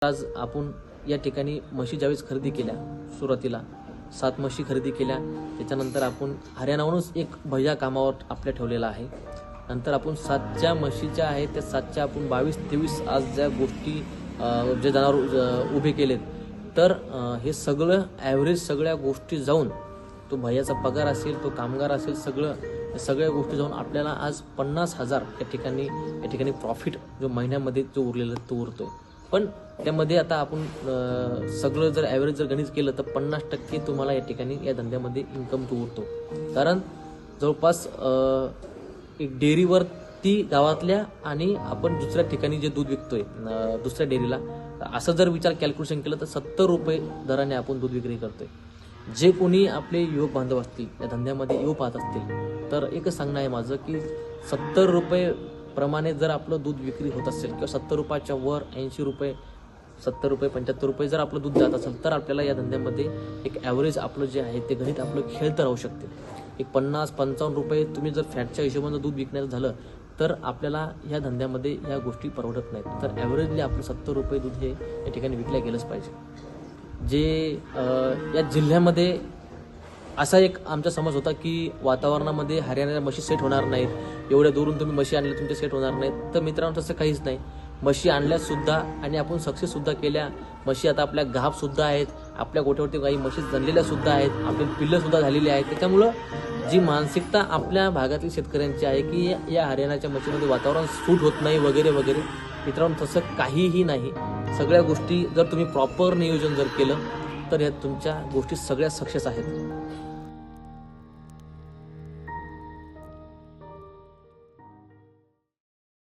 आज आपण या ठिकाणी म्हशी ज्यावेळेस खरेदी केल्या, सुरुवातीला 7 म्हशी खरेदी केल्या. त्याच्यानंतर आपण हरियाणाहूनच एक भैया कामावर आपल्या ठेवलेला आहे. नंतर आपण 7 ज्या म्हशीच्या आहेत त्या 7च्या आपण 22-23 आज ज्या गोष्टी जे जनावर उभे केलेत, तर हे सगळं ॲव्हरेज सगळ्या गोष्टी जाऊन तो भैयाचा पगार असेल, तो कामगार असेल, सगळ्या गोष्टी जाऊन आपल्याला आज 50,000 या ठिकाणी प्रॉफिट जो महिन्यामध्ये जो उरलेला तो उरतोय. पण त्यामध्ये आता आपण सगळं जर ॲव्हरेज जर गणित केलं तर 50% तुम्हाला या ठिकाणी या धंद्यामध्ये इन्कम तो उरतो. कारण जवळपास एक डेअरीवरती गावातल्या आणि आपण दुसऱ्या ठिकाणी जे दूध विकतोय दुसऱ्या डेअरीला, असं जर विचार कॅल्क्युलेशन केलं तर 70 रुपये दराने आपण दूध विक्री करतोय. जे कोणी आपले युवक बांधव असतील या धंद्यामध्ये येऊ पाहत असतील तर एकच सांगणं आहे माझं की 70 रुपये प्रमाणे जर आपलं दूध विक्री होत असेल किंवा 70 रुपयाच्या वर 80 रुपये, 70 रुपये, 75 रुपये जर आपलं दूध जात असेल तर आपल्याला या धंद्यामध्ये एक ॲव्हरेज आपलं जे आहे ते गणित आपलं खेळतं राहू शकते. एक 50-55 रुपये तुम्ही जर फॅटच्या हिशोबानं दूध विकण्याचं झालं तर आपल्याला ह्या धंद्यामध्ये ह्या गोष्टी परवडत नाहीत. तर ॲव्हरेजली आपलं 70 रुपये दूध हे या ठिकाणी विकल्या गेलंच पाहिजे. जे या जिल्ह्यामध्ये असा एक आमचा समज होता की वातावरणामध्ये हरियाणाच्या म्हशी सेट होणार नाहीत, एवढ्या दूरून तुम्ही म्हशी आणल्या तुमच्या सेट होणार नाहीत. तर मित्रांनो तसं काहीच नाही. म्हशी आणल्यासुद्धा आणि आपण सक्सेससुद्धा केल्या. म्हशी आता आपल्या गाभसुद्धा आहेत, आपल्या गोठ्यावरती काही म्हशी जणलेल्यासुद्धा आहेत, आपली पिल्लंसुद्धा झालेली आहेत. त्याच्यामुळं जी मानसिकता आपल्या भागातील शेतकऱ्यांची आहे की या हरियाणाच्या म्हशीमध्ये वातावरण सूट होत नाही वगैरे वगैरे, मित्रांनो तसं काहीही नाही. सगळ्या गोष्टी जर तुम्ही प्रॉपर नियोजन जर केलं तर यात तुमच्या गोष्टी सगळ्या सक्सेस आहेत.